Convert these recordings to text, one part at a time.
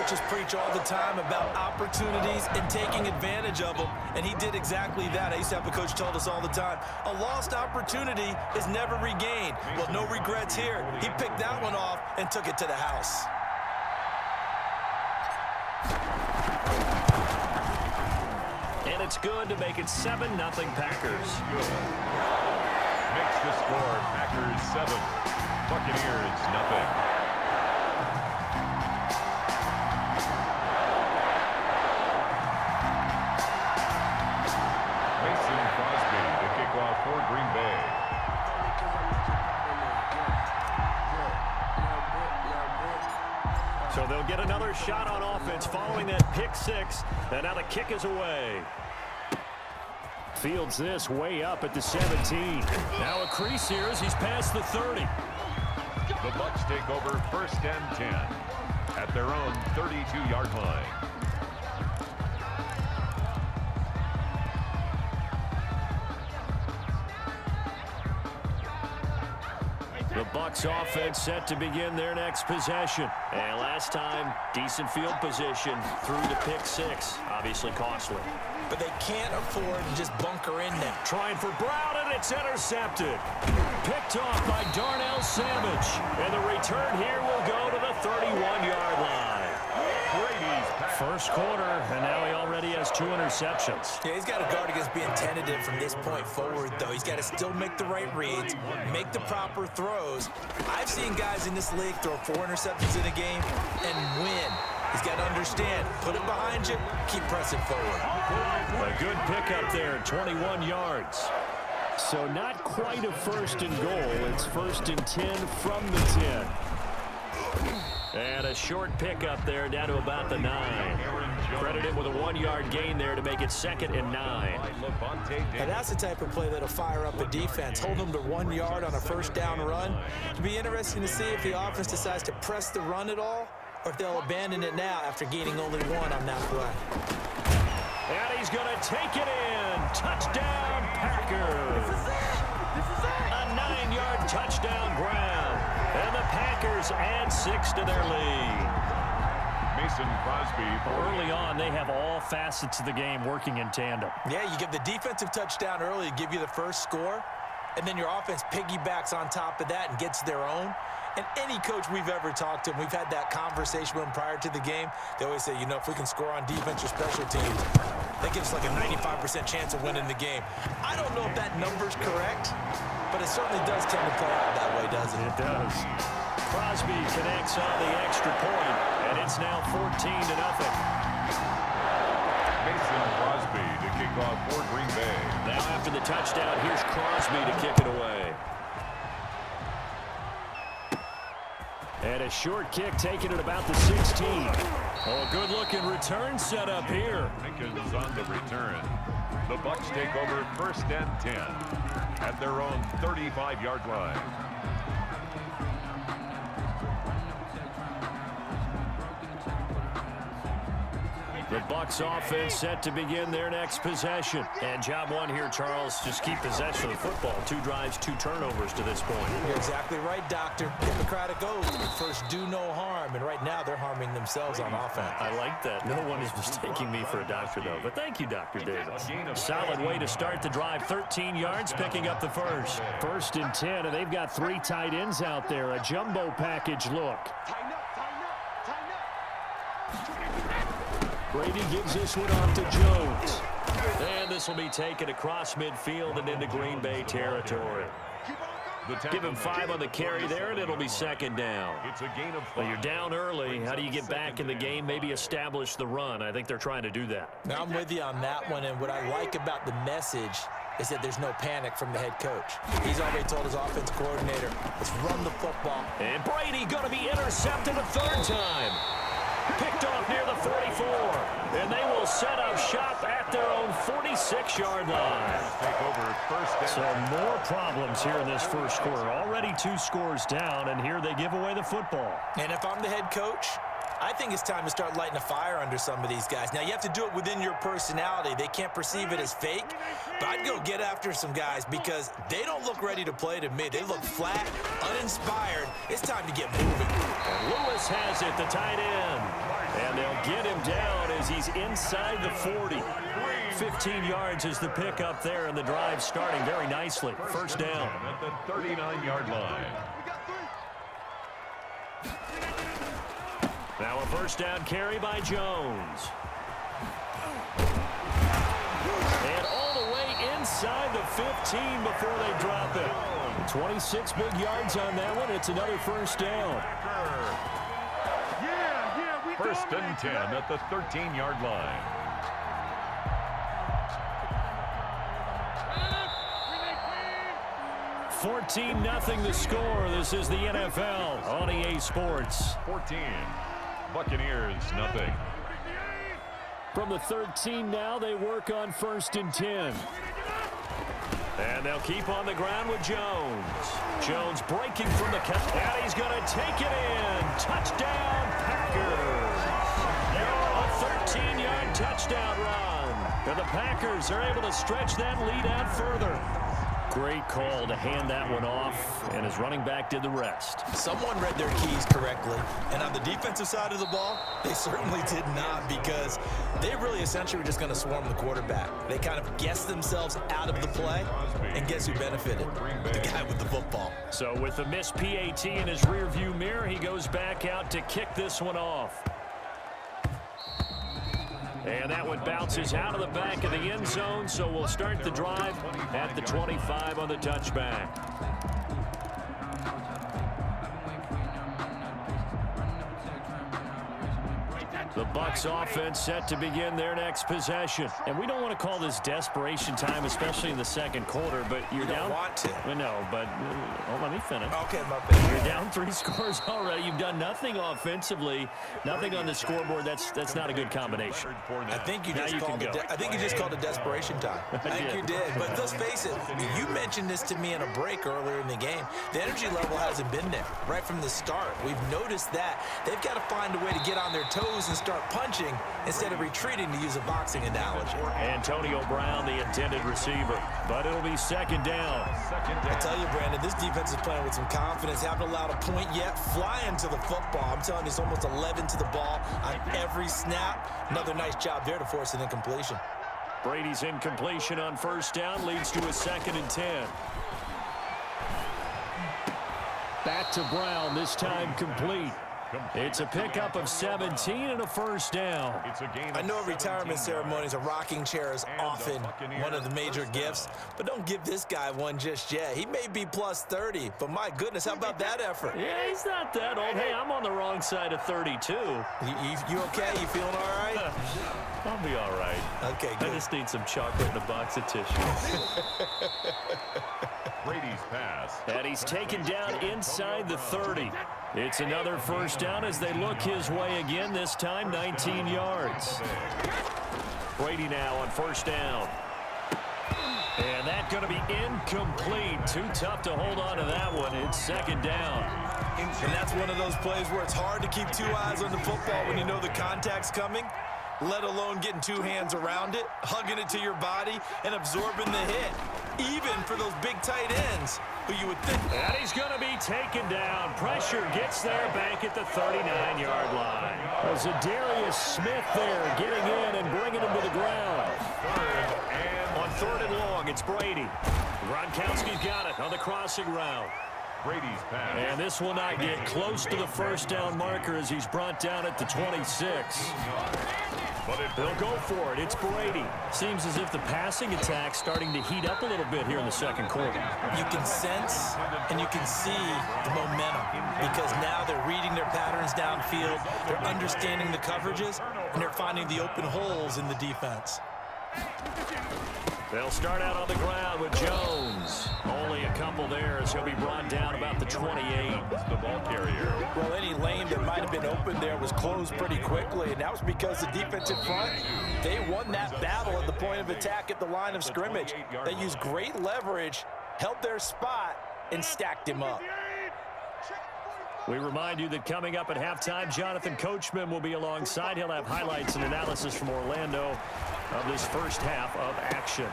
coaches preach all the time about opportunities and taking advantage of them, and he did exactly that. I used to have a coach told us all the time, a lost opportunity is never regained. Well, no regrets here. He picked that one off and took it to the house. And it's good to make it 7-0 Packers. Makes the score Packers 7, Buccaneers 0. For Green Bay. So they'll get another shot on offense following that pick six. And now the kick is away. Fields this way up at the 17. Now a crease here as he's past the 30. The Bucs take over 1st and 10 at their own 32-yard line. The Bucs offense set to begin their next possession. And last time, decent field position through the pick six. Obviously costly. But they can't afford to just bunker in there. Trying for Brown, and it's intercepted. Picked off by Darnell Savage. And the return here will go to the 31-yard line. First quarter, and now he already has 2 interceptions. Yeah, he's got to guard against being tentative from this point forward, though. He's got to still make the right reads, make the proper throws. I've seen guys in this league throw 4 interceptions in a game and win. He's got to understand, put it behind you, keep pressing forward. A good pickup there, 21 yards. So not quite a 1st and goal. It's 1st and 10 from the 10. And a short pickup there down to about the 9. Credited with a 1-yard gain there to make it 2nd and 9. And that's the type of play that'll fire up a defense. Hold them to 1 yard on a 1st down run. It'll be interesting to see if the offense decides to press the run at all or if they'll abandon it now after gaining only 1 on that play. And he's going to take it in. Touchdown, Packers. A 9-yard touchdown Brown. And the Packers add 6 to their lead. Mason Crosby. Early on, they have all facets of the game working in tandem. Yeah, you get the defensive touchdown early to give you the first score, and then your offense piggybacks on top of that and gets their own. And any coach we've ever talked to, we've had that conversation with them prior to the game, they always say, you know, if we can score on defense or special teams, that gives us like a 95% chance of winning the game. I don't know if that number's correct, but it certainly does tend to play out that way, doesn't it? It does. Crosby connects on the extra point, and it's now 14-0. Mason Crosby to kick off for Green Bay. Now after the touchdown, here's Crosby to kick it away. And a short kick taken at about the 16. Oh, a good-looking return set up here. Pickens on the return. The Bucs take over 1st and 10 at their own 35-yard line. The Bucs offense set to begin their next possession. And job 1 here, Charles, just keep possession of the football. 2 drives, 2 turnovers to this point. You're exactly right, Doctor. Hippocratic oath. First, do no harm. And right now, they're harming themselves on offense. I like that. No one is mistaking me for a doctor, though. But thank you, Dr. Davis. Solid way to start the drive. 13 yards, picking up the first. 1st and 10, and they've got 3 tight ends out there. A jumbo package look. Brady gives this one off to Jones. And this will be taken across midfield and into Green Bay territory. Give him 5 on the carry there, and it'll be 2nd down. It's a gain of 5. Well, you're down early. How do you get back in the game? Maybe establish the run. I think they're trying to do that. Now, I'm with you on that one, and what I like about the message is that there's no panic from the head coach. He's already told his offense coordinator, let's run the football. And Brady going to be intercepted a 3rd time. Picked off near the 44. And they will set up shop at their own 46-yard line. Take over 1st and So more problems here in this first quarter. Already 2 scores down, and here they give away the football. And if I'm the head coach, I think it's time to start lighting a fire under some of these guys. Now, you have to do it within your personality. They can't perceive it as fake, but I'd go get after some guys because they don't look ready to play to me. They look flat, uninspired. It's time to get moving. And Lewis Lewis has it, the tight end. And they'll get him down as he's inside the 40. 15 yards is the pickup there, and the drive starting very nicely. First down. At the 39-yard line. Now a first down carry by Jones. And all the way inside the 15 before they drop it. 26 big yards on that one. It's another first down. First and 10 at the 13-yard line. $14-0 the score. This is the NFL on EA Sports. 14. Buccaneers, nothing. From the 13 now, they work on first and 10. And they'll keep on the ground with Jones. Jones breaking from the count. And he's going to take it in. Touchdown, Packers. A 13-yard touchdown run. And the Packers are able to stretch that lead out further. Great call to hand that one off, and his running back did the rest. Someone read their keys correctly, and on the defensive side of the ball, they certainly did not, because they really essentially were just going to swarm the quarterback. They kind of guessed themselves out of the play, and guess who benefited? The guy with the football. So with the missed PAT in his rearview mirror, he goes back out to kick this one off. And that one bounces out of the back of the end zone, so we'll start the drive at the 25 on the touchback. The Bucs offense set to begin their next possession. And we don't want to call this desperation time, especially in the second quarter, but you're down. You don't want to. Well, no, but let me finish. Okay, my bad. You're down 3 scores already. You've done nothing offensively, nothing on the scoreboard. That's not a good combination. I think you just called it desperation time. I think you did. But let's face it, you mentioned this to me in a break earlier in the game. The energy level hasn't been there right from the start. We've noticed that. They've got to find a way to get on their toes and start punching instead of retreating, to use a boxing analogy. Antonio Brown, the intended receiver, but it'll be second down. I tell you, Brandon, this defense is playing with some confidence. Haven't allowed a point yet. Flying to the football. I'm telling you, it's almost 11 to the ball on every snap. Another nice job there to force an incompletion. Brady's incompletion on first down leads to a second and 10. Back to Brown, this time complete. It's a pickup of 17 and a first down. I know retirement ceremonies, a rocking chair is often one of the major gifts, but don't give this guy one just yet. He may be plus 30, but my goodness, how about that effort? Yeah, he's not that old. Hey, I'm on the wrong side of 32. You okay? You feeling all right? I'll be all right. Okay, good. I just need some chocolate and a box of tissues. Brady's pass. And he's taken down inside the 30. It's another first down as they look his way again, this time 19 yards. Brady now on first down. And that's going to be incomplete. Too tough to hold on to that one. It's second down. And that's one of those plays where it's hard to keep 2 eyes on the football when you know the contact's coming, let alone getting 2 hands around it, hugging it to your body, and absorbing the hit. Even for those big tight ends, who you would think. And he's going to be taken down. Pressure gets there back at the 39-yard line. There's a Darius Smith there getting in and bringing him to the ground. On third and long, it's Brady. Gronkowski's got it on the crossing route. Brady's pass. And this will not get close to the first down marker as he's brought down at the 26. They'll go for it. It's Brady. Seems as if the passing attack's starting to heat up a little bit here in the second quarter. You can sense and you can see the momentum because now they're reading their patterns downfield, they're understanding the coverages, and they're finding the open holes in the defense. They'll start out on the ground with Jones. Only a couple there as he'll be brought down about the 28. The ball carrier. Well, any lane that might have been open there was closed pretty quickly, and that was because the defensive front, they won that battle at the point of attack at the line of scrimmage. They used great leverage, held their spot, and stacked him up. We remind you that coming up at halftime, Jonathan Coachman will be alongside. He'll have highlights and analysis from Orlando of this first half of action.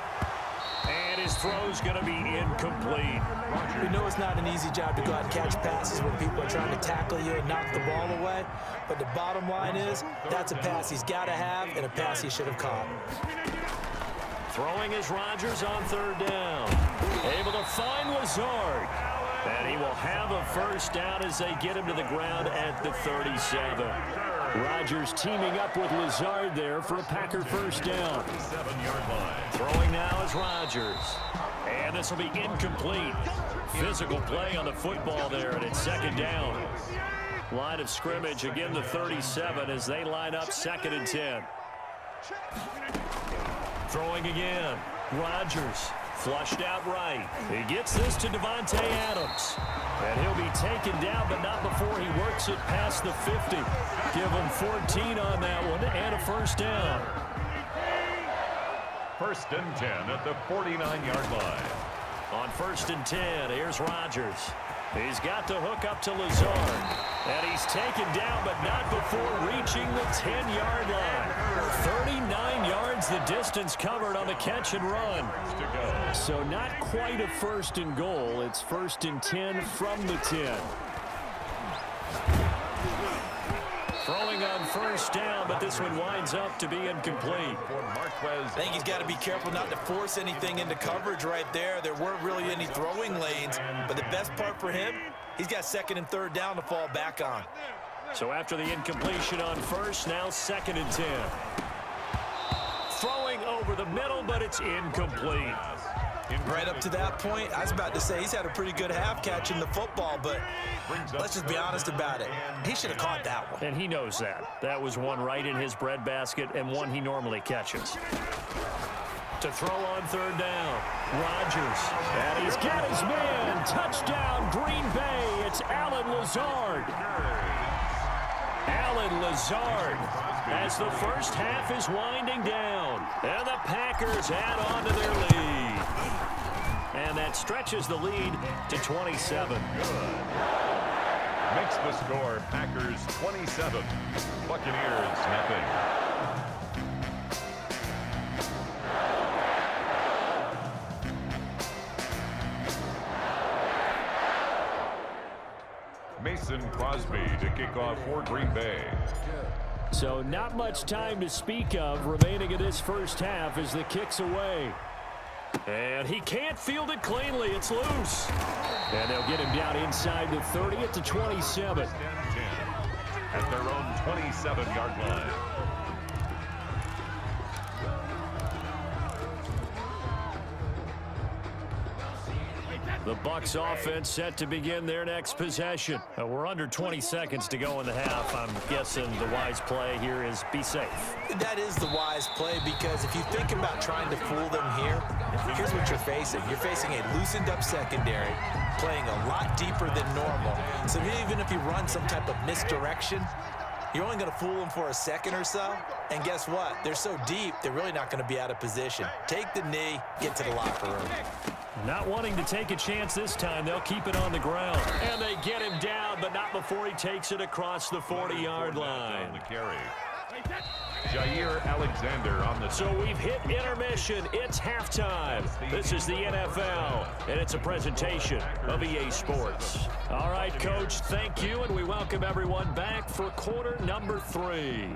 And His throw's going to be incomplete. We know it's not an easy job to go out and catch passes when people are trying to tackle you and knock the ball away. But the bottom line is, that's a pass he's got to have and a pass he should have caught. Throwing is Rodgers on third down. Able to find Lazard. And he will have a first down as they get him to the ground at the 37. Rodgers teaming up with Lazard there for a Packer first down. 7-yard line. Throwing now is Rodgers. And this will be incomplete. Physical play on the football there, and it's second down. Line of scrimmage, again the 37 as they line up 2nd and 10. Throwing again. Rodgers. Flushed out right. He gets this to Devontae Adams. And he'll be taken down, but not before he works it past the 50. Give him 14 on that one and a first down. 1st and 10 at the 49-yard line. On 1st and 10, here's Rodgers. He's got the hook up to Lazard. And he's taken down, but not before reaching the 10-yard line. 39 yards the distance covered on the catch and run. So not quite a 1st and goal. It's 1st and 10 from the 10. Throwing on first down, but this one winds up to be incomplete. I think he's got to be careful not to force anything into coverage right there. There weren't really any throwing lanes, but the best part for him, he's got 2nd and 3rd down to fall back on. So after the incompletion on first, now 2nd and 10. Throwing over the middle, but it's incomplete. Right up to that point, I was about to say he's had a pretty good half catching the football, but let's just be honest about it. He should have caught that one. And he knows that. That was one right in his breadbasket and one he normally catches. To throw on 3rd down, Rodgers. And he's got his man. Touchdown, Green Bay. It's Allen Lazard. Allen Lazard as the first half is winding down. And the Packers add on to their lead. And that stretches the lead to 27. Good. Makes the score Packers 27. Buccaneers nothing. Mason Crosby to kick off for Green Bay. So not much time to speak of remaining in this first half as the kick's away. And he can't field it cleanly. It's loose. And they'll get him down inside the 30 at the 27. 10 at their own 27-yard line. The Bucs offense set to begin their next possession. We're under 20 seconds to go in the half. I'm guessing the wise play here is be safe. That is the wise play, because if you think about trying to fool them here, here's what you're facing. You're facing a loosened up secondary, playing a lot deeper than normal. So even if you run some type of misdirection, you're only going to fool them for a second or so. And guess what? They're so deep, they're really not going to be out of position. Take the knee, get to the locker room. Not wanting to take a chance this time, they'll keep it on the ground. And they get him down, but not before he takes it across the 40-yard line. On the carry. Jair Alexander on the... So we've hit intermission. It's halftime. This is the NFL, and it's a presentation of EA Sports. All right, Coach, thank you, and we welcome everyone back for quarter number 3.